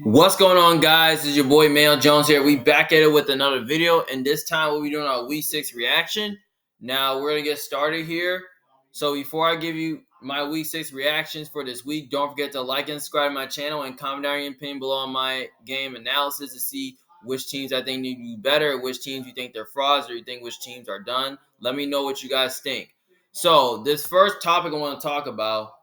What's going on, guys? This is your boy Mail Jones here. We back at it with another video, and this time we'll be doing our Week 6 reaction. Now we're gonna get started here. So before I give you my Week 6 reactions for this week, don't forget to like and subscribe to my channel and comment down your opinion below on my game analysis to see which teams I think need to do better, which teams you think they're frauds, or you think which teams are done. Let me know what you guys think. So this first topic I want to talk about,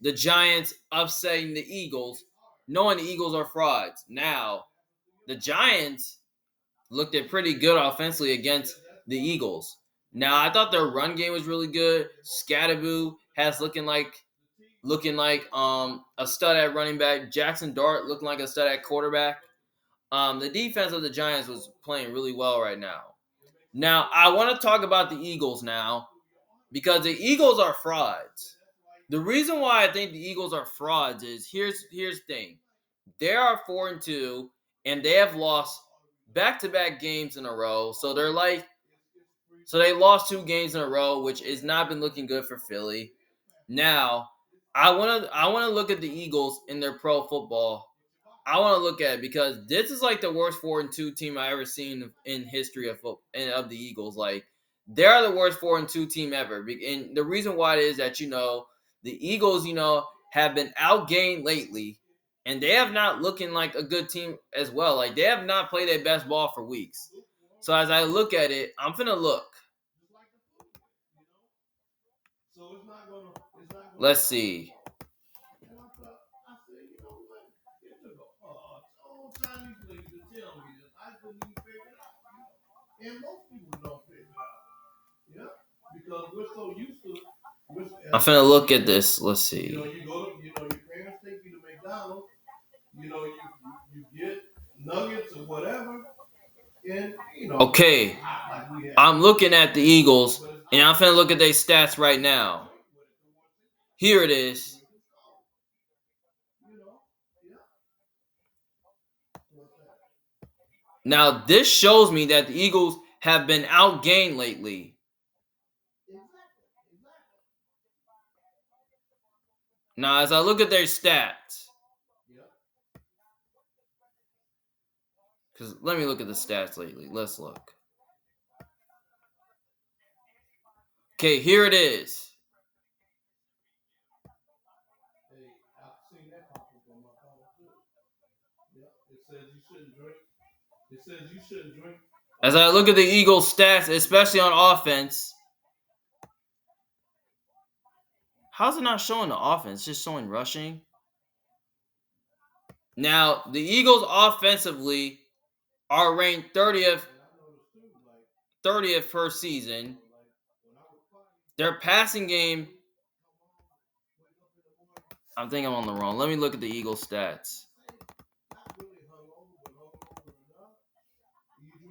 the Giants upsetting the Eagles, knowing the Eagles are frauds. Now, the Giants looked at pretty good offensively against the Eagles. Now, I thought their run game was really good. Scatterboo has looking like a stud at running back. Jackson Dart looking like a stud at quarterback. The defense of the Giants was playing really well right now. Now, I want to talk about the Eagles now because the Eagles are frauds. The reason why I think the Eagles are frauds is here's the thing. They are 4-2, and they have lost back-to-back games in a row. So they lost 2 games in a row, which has not been looking good for Philly. Now, I wanna look at the Eagles in their pro football. I want to look at it because this is like the worst 4-2 team I ever seen in history of the Eagles. Like, they are the worst 4-2 team ever. And the reason why it is that, the Eagles, have been outgained lately, and they have not looking like a good team as well. Like, they have not played their best ball for weeks. So as I look at it, I'm finna look. Let's see. I'm finna look at this. Let's see. Your parents take you to McDonald's. You get nuggets or whatever. Okay, I'm looking at the Eagles, and I'm finna look at their stats right now. Here it is. Now, this shows me that the Eagles have been outgained lately. Now, as I look at their stats, because let me look at the stats lately. Let's look. Okay, here it is. As I look at the Eagles' stats, especially on offense, how's it not showing the offense? It's just showing rushing. Now, the Eagles offensively are ranked 30th per season. Their passing game, I'm thinking I'm on the wrong. Let me look at the Eagles stats.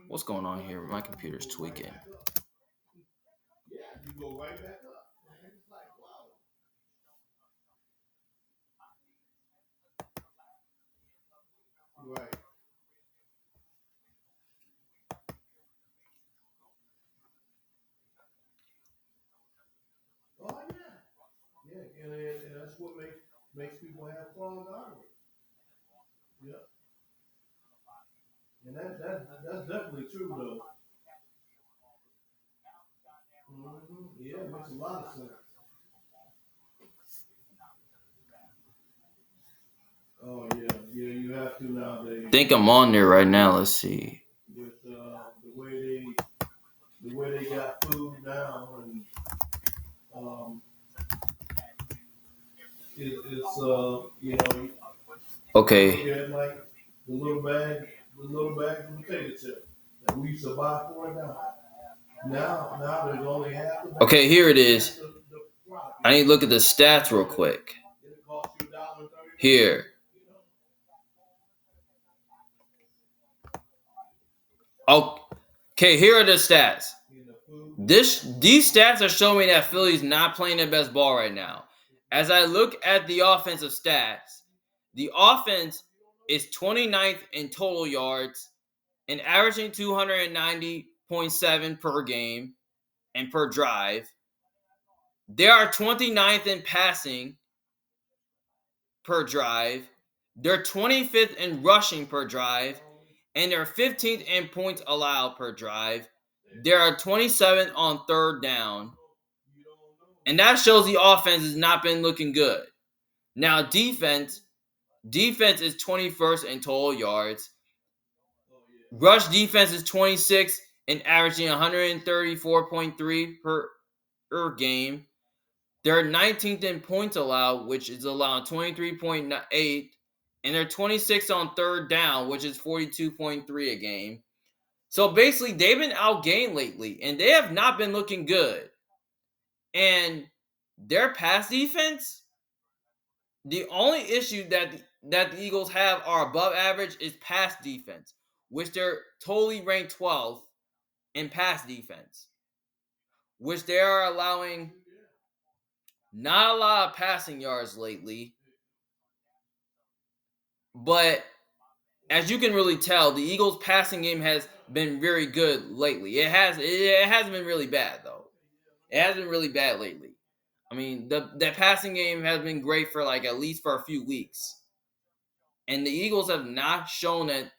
What's going on here? My computer's tweaking. And that's what makes people have clogged arteries. Yep. And that's definitely true, though. Yeah, it makes a lot of sense. Oh yeah, you have to nowadays. I think I'm on there right now. Let's see. With the way they got food now, and it's Okay. Like the little bag of potato chips that we used to buy for a dime. Now there's only half the bag. Okay, here it is. I need to look at the stats real quick. Here. Okay, here are the stats. These stats are showing that Philly's not playing their best ball right now. As I look at the offensive stats, the offense is 29th in total yards and averaging 290.7 per game and per drive. They are 29th in passing per drive. They're 25th in rushing per drive, and they're 15th in points allowed per drive. They are 27th on third down, and that shows the offense has not been looking good. Now, defense is 21st in total yards. Rush defense is 26th and averaging 134.3 per game. They're 19th in points allowed, which is allowed 23.8, and they're 26th on third down, which is 42.3 a game. So basically, they've been outgained lately, and they have not been looking good. And their pass defense, the only issue that the Eagles have are above average is pass defense, which they're totally ranked 12th in pass defense, which they are allowing not a lot of passing yards lately. But as you can really tell, the Eagles' passing game has been very good lately. It hasn't been really bad though. It hasn't been really bad lately. I mean, the passing game has been great for like at least for a few weeks. And the Eagles have not shown that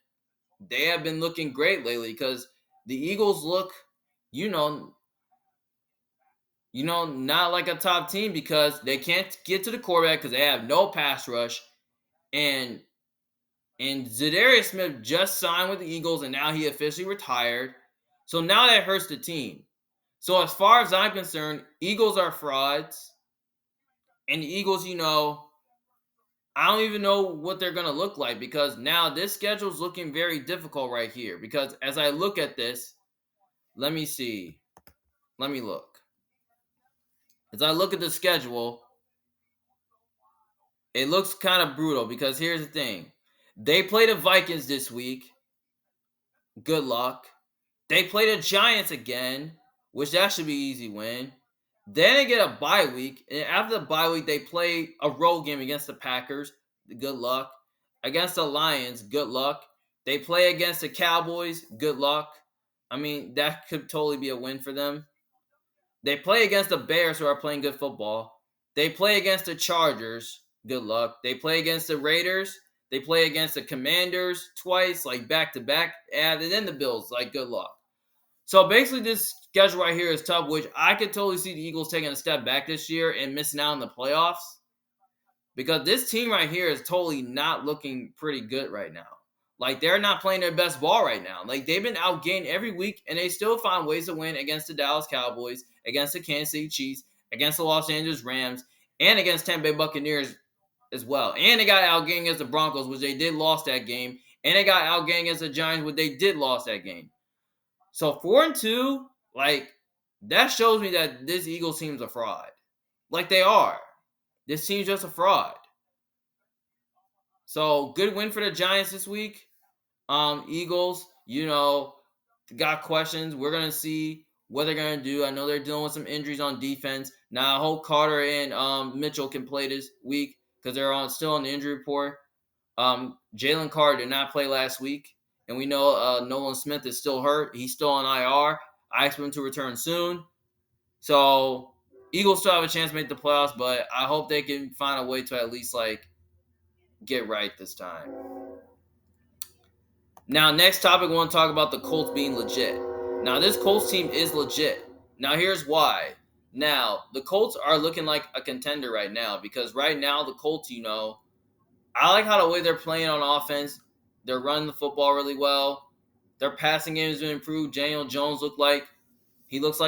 they have been looking great lately, because the Eagles look, not like a top team because they can't get to the quarterback because they have no pass rush. And Zadarius Smith just signed with the Eagles, and now he officially retired. So now that hurts the team. So as far as I'm concerned, Eagles are frauds. And the Eagles, I don't even know what they're going to look like, because now this schedule is looking very difficult right here. Because as I look at this, let me see. Let me look. As I look at the schedule, it looks kind of brutal, because here's the thing. They play the Vikings this week. Good luck. They play the Giants again, which that should be an easy win. Then they get a bye week, and after the bye week, they play a road game against the Packers. Good luck. Against the Lions, good luck. They play against the Cowboys, good luck. I mean, that could totally be a win for them. They play against the Bears, who are playing good football. They play against the Chargers, good luck. They play against the Raiders. They play against the Commanders twice, like back-to-back. And then the Bills, like, good luck. So basically, this schedule right here is tough, which I could totally see the Eagles taking a step back this year and missing out on the playoffs. Because this team right here is totally not looking pretty good right now. Like, they're not playing their best ball right now. Like, they've been outgained every week, and they still find ways to win against the Dallas Cowboys, against the Kansas City Chiefs, against the Los Angeles Rams, and against Tampa Bay Buccaneers as well. And they got outgained against the Broncos, which they did lost that game. And they got outgained against the Giants, which they did lost that game. So 4-2, like, that shows me that this Eagles team's a fraud. Like, they are. This team's just a fraud. So good win for the Giants this week. Eagles, got questions. We're gonna see what they're gonna do. I know they're dealing with some injuries on defense. Now I hope Carter and Mitchell can play this week, because they're still on the injury report. Jalen Carter did not play last week. And we know Nolan Smith is still hurt. He's still on IR. I expect him to return soon. So Eagles still have a chance to make the playoffs, but I hope they can find a way to at least, like, get right this time. Now, next topic, I want to talk about the Colts being legit. Now, this Colts team is legit. Now, here's why. Now, the Colts are looking like a contender right now, because right now the Colts, I like how the way they're playing on offense. They're running the football really well. Their passing game has been improved. Daniel Jones looks like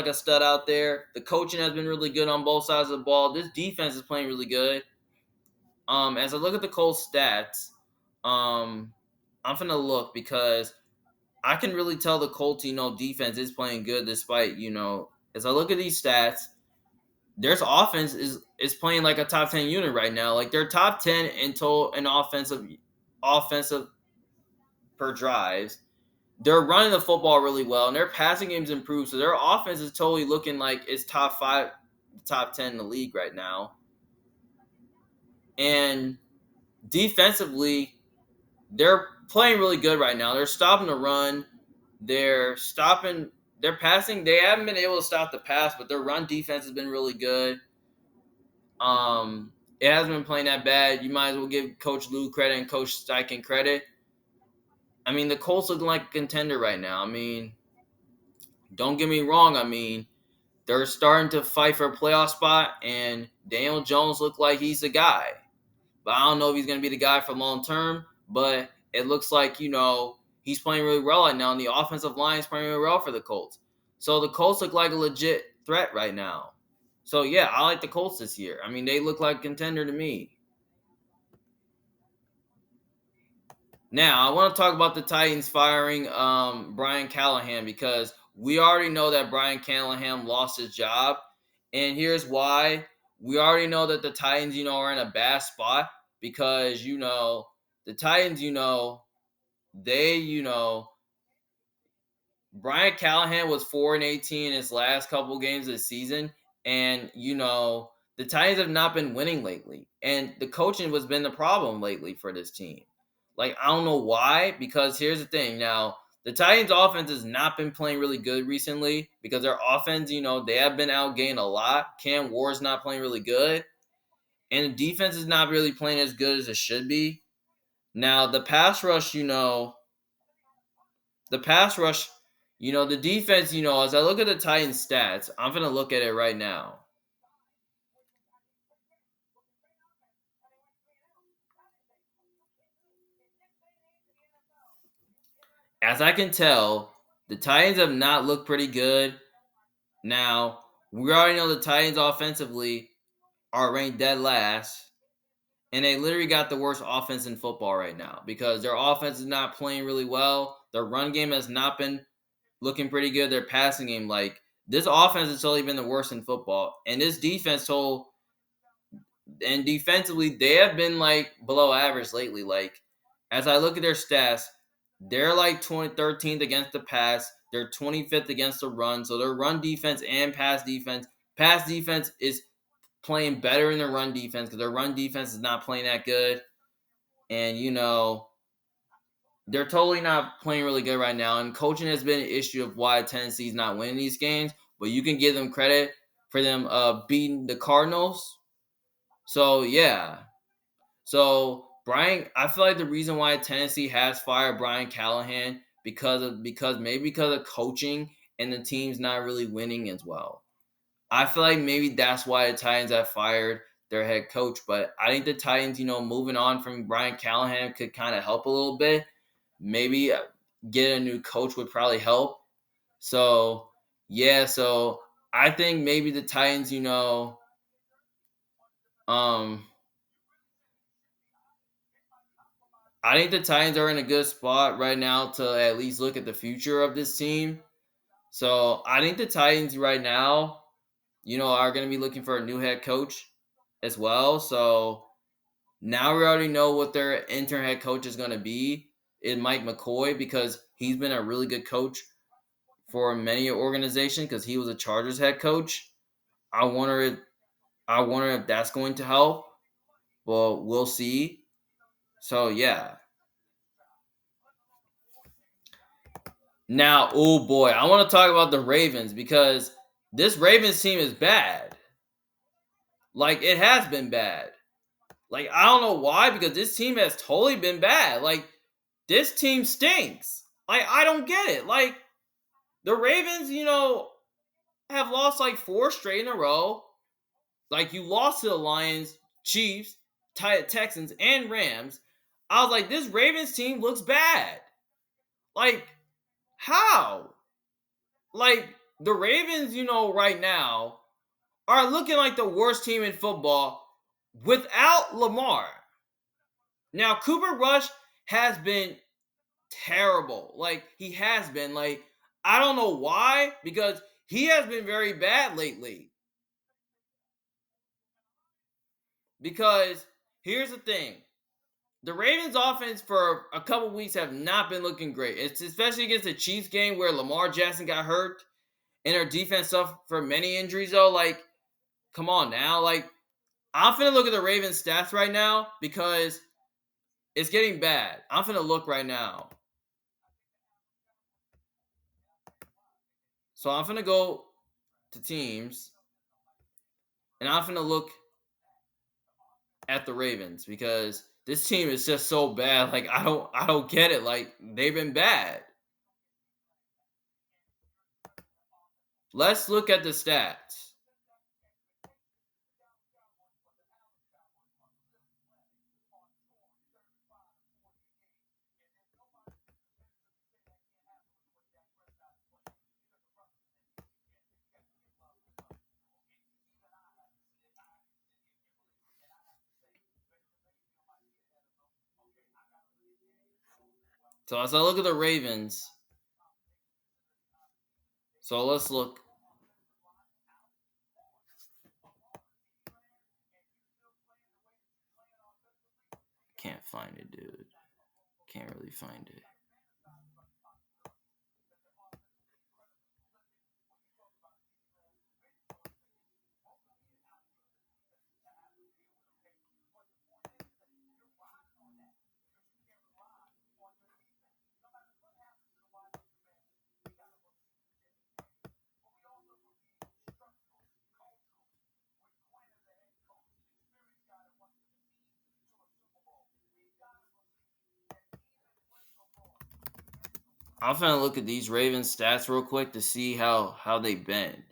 a stud out there. The coaching has been really good on both sides of the ball. This defense is playing really good. As I look at the Colts stats, I'm finna look, because I can really tell the Colts, defense is playing good despite, as I look at these stats, their offense is playing like a top 10 unit right now. Like, they're top 10 in total in offensive per drives. They're running the football really well, and their passing game's improved. So their offense is totally looking like it's top 5, top 10 in the league right now. And defensively, they're playing really good right now. They're stopping the run. They're passing. They haven't been able to stop the pass, but their run defense has been really good. it hasn't been playing that bad. You might as well give Coach Lou credit and Coach Steichen credit. I mean, the Colts looking like a contender right now. I mean, don't get me wrong. I mean, they're starting to fight for a playoff spot, and Daniel Jones looked like he's the guy. But I don't know if he's going to be the guy for long term. But it looks like, he's playing really well right now, and the offensive line is playing really well for the Colts. So the Colts look like a legit threat right now. So, yeah, I like the Colts this year. I mean, they look like a contender to me. Now, I want to talk about the Titans firing Brian Callahan because we already know that Brian Callahan lost his job. And here's why. We already know that the Titans, are in a bad spot because, the Titans, they, Brian Callahan was 4-18 in his last couple games of the season. And, the Titans have not been winning lately. And the coaching has been the problem lately for this team. Like, I don't know why, because here's the thing. Now, the Titans offense has not been playing really good recently because their offense, they have been outgained a lot. Cam Ward's not playing really good. And the defense is not really playing as good as it should be. Now, the pass rush, the pass rush, the defense, as I look at the Titans stats, I'm going to look at it right now. As I can tell, the Titans have not looked pretty good. Now, we already know the Titans offensively are ranked dead last, and they literally got the worst offense in football right now because their offense is not playing really well. Their run game has not been looking pretty good. Their passing game, like, this offense has totally been the worst in football, and this defense and defensively, they have been like below average lately. Like, as I look at their stats, they're like 13th against the pass. They're 25th against the run. So their run defense and pass defense is playing better in their run defense because their run defense is not playing that good. And, they're totally not playing really good right now. And coaching has been an issue of why Tennessee's not winning these games. But you can give them credit for them beating the Cardinals. So, yeah. So I feel like the reason why Tennessee has fired Brian Callahan because of coaching and the team's not really winning as well. I feel like maybe that's why the Titans have fired their head coach. But I think the Titans, moving on from Brian Callahan could kind of help a little bit. Maybe get a new coach would probably help. So yeah, so I think maybe the Titans, um I think the Titans are in a good spot right now to at least look at the future of this team. So I think the Titans right now, are going to be looking for a new head coach as well. So now we already know what their interim head coach is going to be in Mike McCoy because he's been a really good coach for many organizations because he was a Chargers head coach. I wonder if that's going to help. Well, we'll see. So yeah. Now, oh boy, I want to talk about the Ravens because this Ravens team is bad. Like, it has been bad. Like, I don't know why, because this team has totally been bad. Like, this team stinks. Like, I don't get it. Like, the Ravens, have lost like 4 straight in a row. Like, you lost to the Lions, Chiefs, Texans, and Rams. I was like, this Ravens team looks bad. Like, how? Like, the Ravens, right now are looking like the worst team in football without Lamar. Now, Cooper Rush has been terrible. Like, he has been. Like, I don't know why, because he has been very bad lately. Because here's the thing. The Ravens offense for a couple weeks have not been looking great. It's especially against the Chiefs game where Lamar Jackson got hurt and their defense suffered for many injuries though. Like, come on now. Like, I'm finna look at the Ravens stats right now because it's getting bad. I'm finna look right now. So I'm finna go to teams and I'm finna look at the Ravens because this team is just so bad. Like I don't get it. Like they've been bad. Let's look at the stats. So as I look at the Ravens, so let's look. Can't find it, dude. Can't really find it. I'm gonna look at these Ravens stats real quick to see how they bend.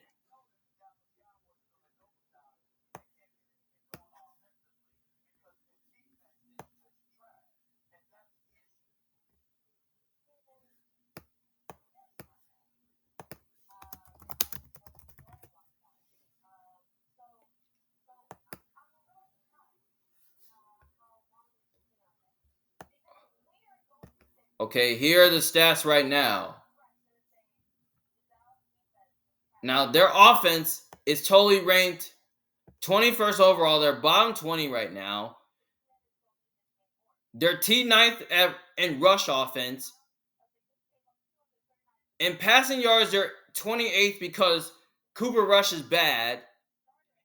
Okay, here are the stats right now. Now their offense is totally ranked 21st overall. They're bottom 20 right now. They're T9th in rush offense. In passing yards, they're 28th because Cooper Rush is bad.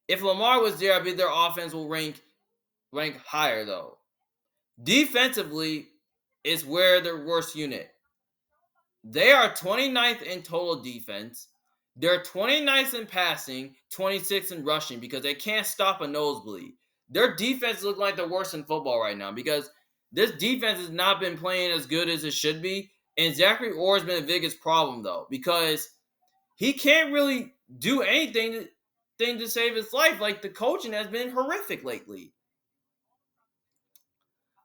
If Lamar was there, I believe their offense will rank higher though. Defensively is where their worst unit. They are 29th in total defense. They're 29th in passing, 26th in rushing because they can't stop a nosebleed. Their defense looks like the worst in football right now because this defense has not been playing as good as it should be. And Zachary Orr has been the biggest problem though because he can't really do anything to save his life. Like the coaching has been horrific lately.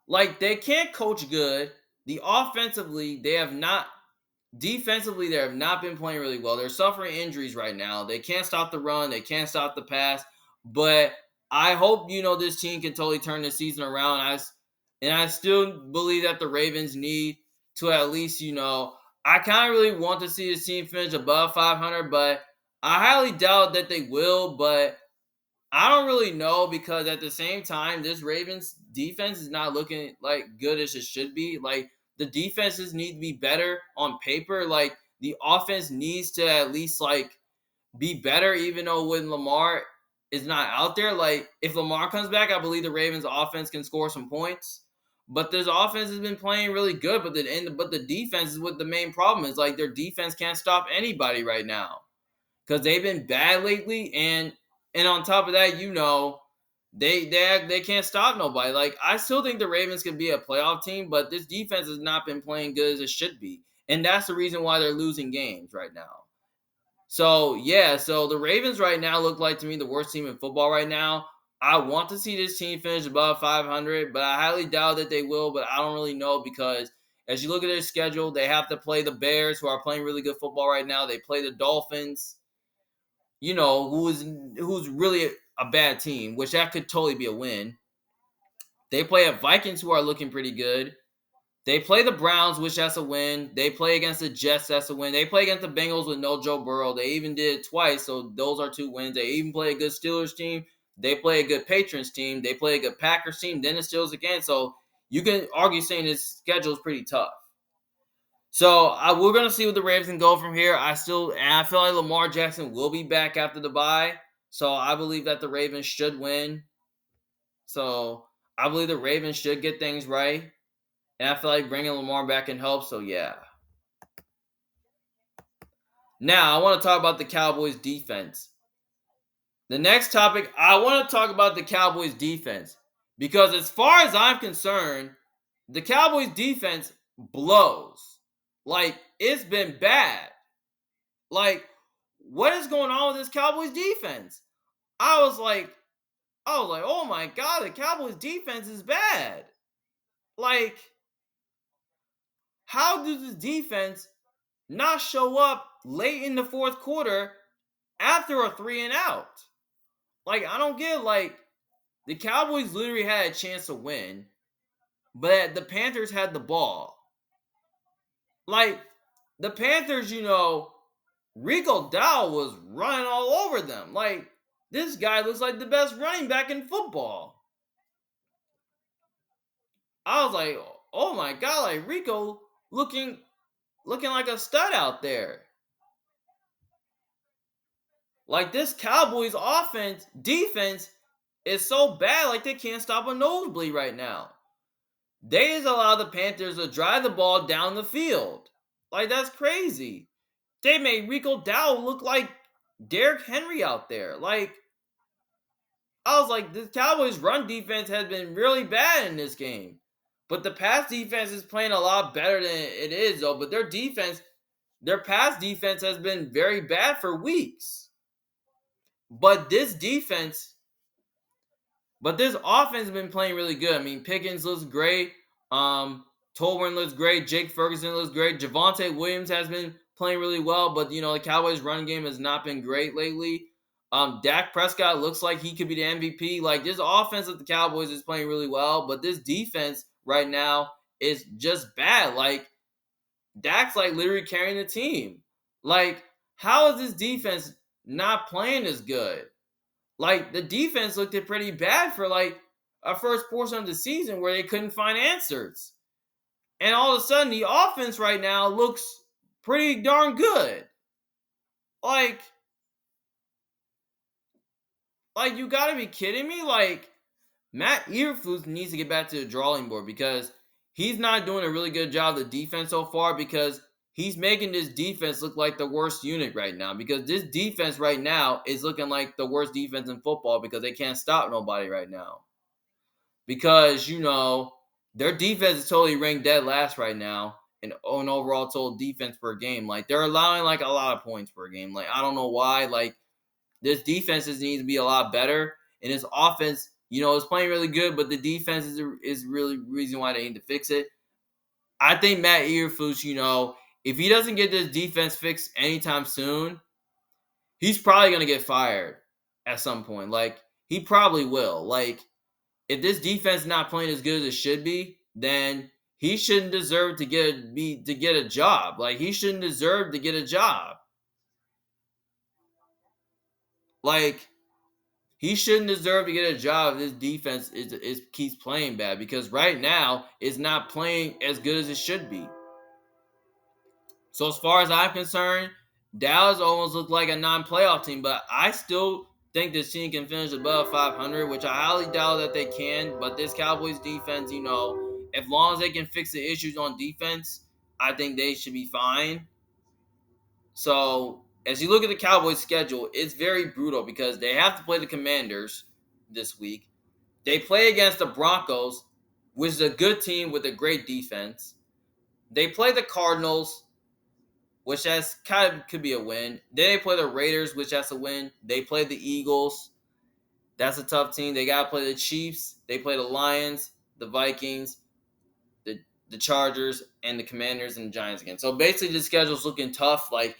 Like they can't coach good. The offensively, they have not. Defensively, they have not been playing really well. They're suffering injuries right now. They can't stop the run. They can't stop the pass. But I hope this team can totally turn the season around. I still believe that the Ravens need to at least I kind of really want to see this team finish above 500, but I highly doubt that they will. But I don't really know because at the same time, this Ravens defense is not looking like good as it should be. Like the defenses need to be better on paper. Like the offense needs to at least like be better, even though when Lamar is not out there. Like if Lamar comes back, I believe the Ravens offense can score some points. But this offense has been playing really good, but the defense is what the main problem is. Like their defense can't stop anybody right now because they've been bad lately, and on top of that, they can't stop nobody. Like I still think the Ravens can be a playoff team, but this defense has not been playing good as it should be, and that's the reason why they're losing games right now. So yeah, so the Ravens right now look like to me the worst team in football right now. I want to see this team finish above 500, but I highly doubt that they will. But I don't really know because as you look at their schedule, they have to play the Bears, who are playing really good football right now. They play the Dolphins, who's really a bad team, which that could totally be a win. They play a Vikings who are looking pretty good. They play the Browns, which that's a win. They play against the Jets, that's a win. They play against the Bengals with no Joe Burrow. They even did it twice, so those are two wins. They even play a good Steelers team. They play a good Patriots team. They play a good Packers team. Then the Steelers again. So you can argue saying this schedule is pretty tough. So we're gonna see what the Ravens can go from here. I feel like Lamar Jackson will be back after the bye, so I believe that the Ravens should win. So I believe the Ravens should get things right, and I feel like bringing Lamar back can help. So yeah. Now I want to talk about the Cowboys defense. The next topic, I want to talk about the Cowboys defense Because as far as I'm concerned, the Cowboys defense blows. Like, it's been bad. Like, what is going on with this Cowboys defense? I was like, oh my God, the Cowboys defense is bad. Like, how does this defense not show up late in the fourth quarter after a 3-and-out? Like, I don't get, like, the Cowboys literally had a chance to win, but the Panthers had the ball. Like, the Panthers, Rico Dowdle was running all over them. Like, this guy looks like the best running back in football. I was like, oh my God, like Rico looking like a stud out there. Like, this Cowboys defense is so bad, like they can't stop a nosebleed right now. They just allow the Panthers to drive the ball down the field. Like, that's crazy. They made Rico Dowdle look like Derrick Henry out there. Like, I was like, the Cowboys' run defense has been really bad in this game. But the pass defense is playing a lot better than it is, though. But their pass defense has been very bad for weeks. But this offense has been playing really good. I mean, Pickens looks great. Tolbert looks great. Jake Ferguson looks great. Javonte Williams has been playing really well, but the Cowboys' run game has not been great lately. Dak Prescott looks like he could be the MVP. Like, this offense of the Cowboys is playing really well, but this defense right now is just bad. Like, Dak's like literally carrying the team. Like, how is this defense not playing as good? Like, the defense looked pretty bad for like a first portion of the season where they couldn't find answers. And all of a sudden, the offense right now looks pretty darn good. Like you gotta be kidding me. Like, Matt Eberflus needs to get back to the drawing board because he's not doing a really good job of the defense so far because he's making this defense look like the worst unit right now because this defense right now is looking like the worst defense in football because they can't stop nobody right now. Because, their defense is totally ranked dead last right now in overall total defense per game. Like, they're allowing like a lot of points per game. Like, I don't know why. Like, this defense needs to be a lot better. And this offense, is playing really good, but the defense is really reason why they need to fix it. I think Matt Eberflus, if he doesn't get this defense fixed anytime soon, he's probably going to get fired at some point. Like, he probably will. Like, if this defense is not playing as good as it should be, then he shouldn't deserve to get a job. Like, he shouldn't deserve to get a job. Like, he shouldn't deserve to get a job if this defense keeps playing bad because right now it's not playing as good as it should be. So as far as I'm concerned, Dallas almost looked like a non-playoff team, but I still think this team can finish above 500, which I highly doubt that they can. But this Cowboys defense, as long as they can fix the issues on defense, I think they should be fine. So as you look at the Cowboys schedule, it's very brutal because they have to play the Commanders this week. They play against the Broncos, which is a good team with a great defense. They play the Cardinals, which could be a win. Then they play the Raiders, which has a win. They play the Eagles. That's a tough team. They got to play the Chiefs. They play the Lions, the Vikings, the Chargers, and the Commanders and the Giants again. So basically the schedule's looking tough. Like,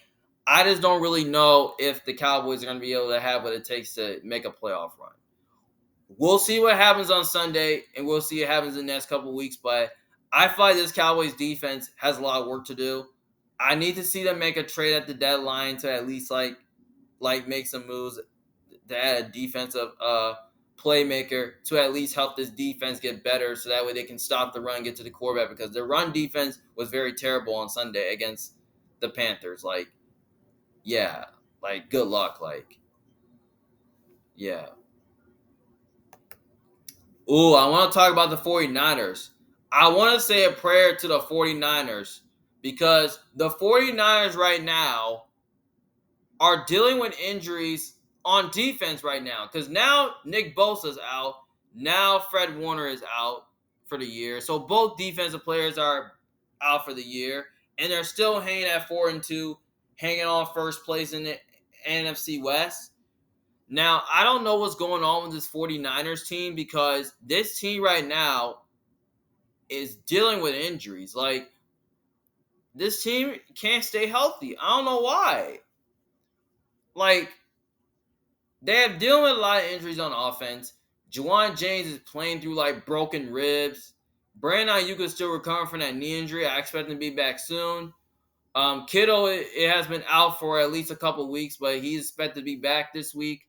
I just don't really know if the Cowboys are going to be able to have what it takes to make a playoff run. We'll see what happens on Sunday, and we'll see what happens in the next couple of weeks. But I feel like this Cowboys defense has a lot of work to do. I need to see them make a trade at the deadline to at least like make some moves to add a defensive playmaker to at least help this defense get better so that way they can stop the run and get to the quarterback because their run defense was very terrible on Sunday against the Panthers. Like, yeah, like, good luck. Like, yeah. Ooh, I want to talk about the 49ers. I want to say a prayer to the 49ers because the 49ers right now are dealing with injuries on defense right now because now Nick Bosa's out. Now Fred Warner is out for the year. So both defensive players are out for the year. And they're still hanging at 4-2, hanging on first place in the NFC West. Now, I don't know what's going on with this 49ers team because this team right now is dealing with injuries. Like, this team can't stay healthy. I don't know why. Like, they have dealing with a lot of injuries on offense. Juwan James is playing through like broken ribs. Brandon Ayuk is still recovering from that knee injury. I expect him to be back soon. Kittle, it has been out for at least a couple weeks, but he's expected to be back this week.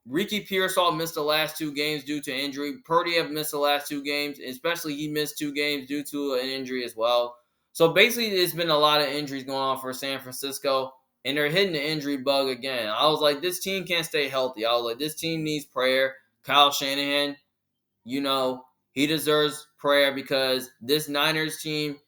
Ricky Pearsall missed the last 2 games due to injury. Purdy have missed the last 2 games, especially he missed 2 games due to an injury as well. So basically, there's been a lot of injuries going on for San Francisco, and they're hitting the injury bug again. I was like, this team can't stay healthy. I was like, this team needs prayer. Kyle Shanahan, he deserves prayer because this Niners team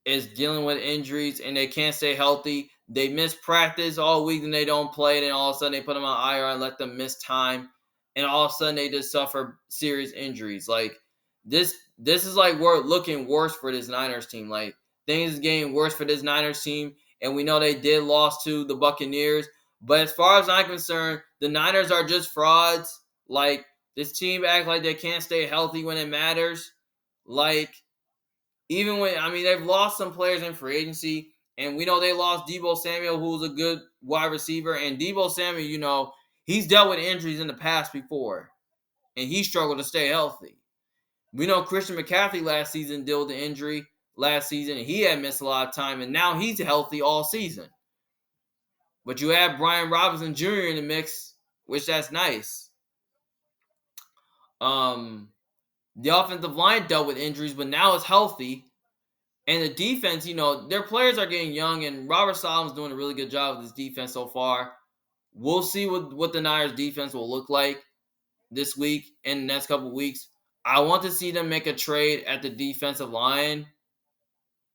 is dealing with injuries and they can't stay healthy. They miss practice all week and they don't play. And then all of a sudden they put them on IR and let them miss time. And all of a sudden they just suffer serious injuries. Like this is like we're looking worse for this Niners team. Like things is getting worse for this Niners team. And we know they did lost to the Buccaneers. But as far as I'm concerned, the Niners are just frauds. Like this team act like they can't stay healthy when it matters. Like even when they've lost some players in free agency, and we know they lost Deebo Samuel, who's a good wide receiver. And Deebo Samuel, he's dealt with injuries in the past before, and he struggled to stay healthy. We know Christian McCaffrey last season dealt with the injury last season, and he had missed a lot of time, and now he's healthy all season. But you add Brian Robinson Jr. in the mix, which that's nice. The offensive line dealt with injuries, but now it's healthy. And the defense, their players are getting young, and Robert Solomon's doing a really good job with this defense so far. We'll see what the Niners defense will look like this week and the next couple of weeks. I want to see them make a trade at the defensive line.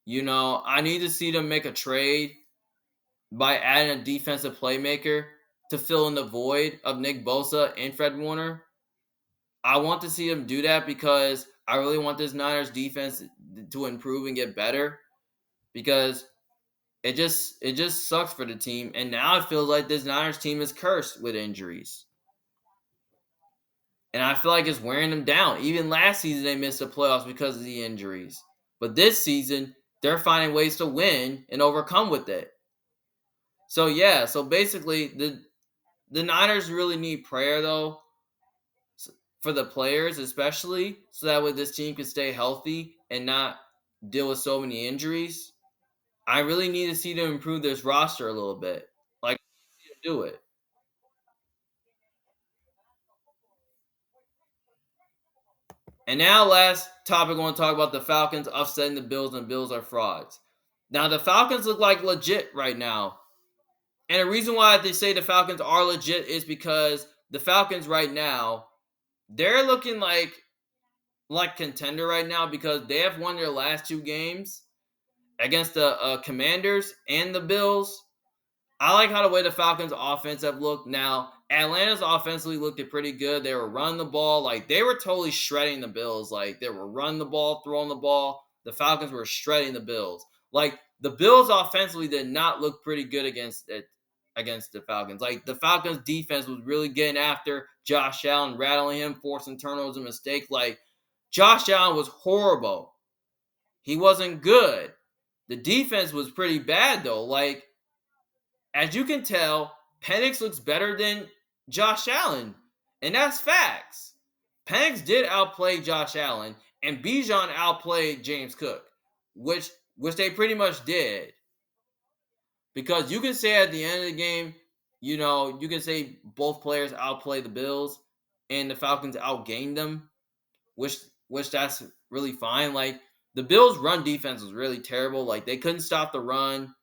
I need to see them make a trade by adding a defensive playmaker to fill in the void of Nick Bosa and Fred Warner. I want to see them do that because I really want this Niners defense to improve and get better because it just sucks for the team. And now it feels like this Niners team is cursed with injuries. And I feel like it's wearing them down. Even last season, they missed the playoffs because of the injuries. But this season, they're finding ways to win and overcome with it. So basically, the Niners really need prayer, though, for the players especially, so that way this team can stay healthy and not deal with so many injuries. I really need to see them improve this roster a little bit. Like, do it. And now, last topic, I want to talk about the Falcons upsetting the Bills, and Bills are frauds. Now, the Falcons look like legit right now. And the reason why they say the Falcons are legit is because the Falcons right now, they're looking like contender right now because they have won their last 2 games against the Commanders and the Bills. I like how the way the Falcons' offense have looked. Now, Atlanta's offensively looked pretty good. They were running the ball. Like, they were totally shredding the Bills. Like, they were running the ball, throwing the ball. The Falcons were shredding the Bills. Like, the Bills offensively did not look pretty good against the Falcons. Like, the Falcons' defense was really getting after Josh Allen, rattling him, forcing turnovers and mistakes. Like, Josh Allen was horrible. He wasn't good. The defense was pretty bad, though. Like, as you can tell, Penix looks better than Josh Allen. And that's facts. Penix did outplay Josh Allen, and Bijan outplayed James Cook, which they pretty much did. Because you can say at the end of the game, you can say both players outplayed the Bills and the Falcons outgained them, which that's really fine. Like, the Bills' run defense was really terrible. Like, they couldn't stop the run.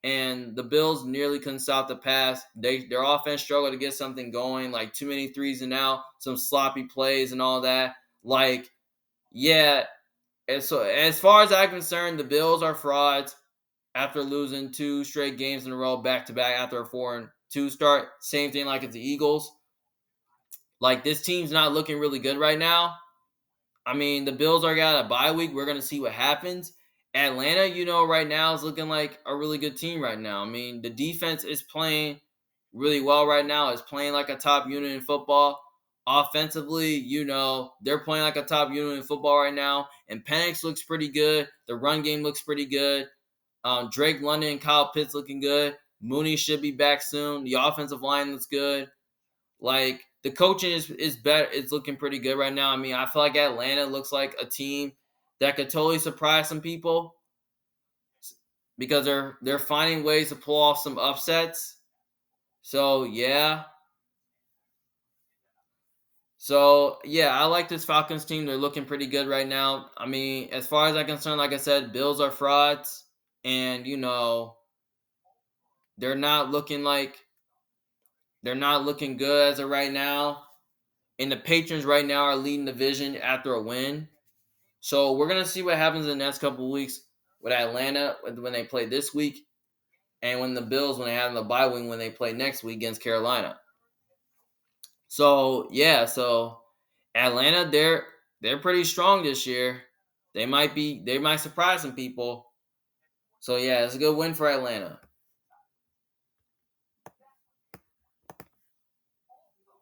And the Bills nearly couldn't stop the pass. Their offense struggled to get something going, like too many threes and out, some sloppy plays and all that. Like, yeah. And so as far as I'm concerned, the Bills are frauds after losing 2 straight games in a row back to back after a 4-2 start. Same thing like it's the Eagles. Like, this team's not looking really good right now. I mean, the Bills are got a bye week. We're gonna see what happens. Atlanta, right now is looking like a really good team right now. I mean, the defense is playing really well right now. It's playing like a top unit in football. Offensively, they're playing like a top unit in football right now. And Penix looks pretty good. The run game looks pretty good. Drake London and Kyle Pitts looking good. Mooney should be back soon. The offensive line looks good. Like, the coaching is better. It's looking pretty good right now. I mean, I feel like Atlanta looks like a team that could totally surprise some people because they're finding ways to pull off some upsets. So yeah. I like this Falcons team. They're looking pretty good right now. I mean, as far as I'm concerned, like I said, Bills are frauds, and they're not looking good as of right now. And the Patriots right now are leading the division after a win. So we're gonna see what happens in the next couple of weeks with Atlanta when they play this week, and when the Bills when they have the bye week when they play next week against Carolina. So Atlanta, they're pretty strong this year. They might surprise some people. So yeah, it's a good win for Atlanta.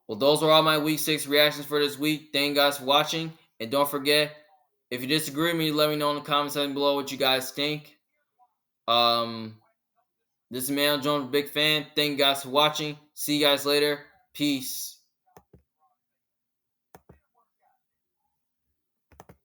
Well, those are all my week 6 reactions for this week. Thank you guys for watching. And don't forget, if you disagree with me, let me know in the comments section below what you guys think. This is Manuel Jones, big fan. Thank you guys for watching. See you guys later. Peace.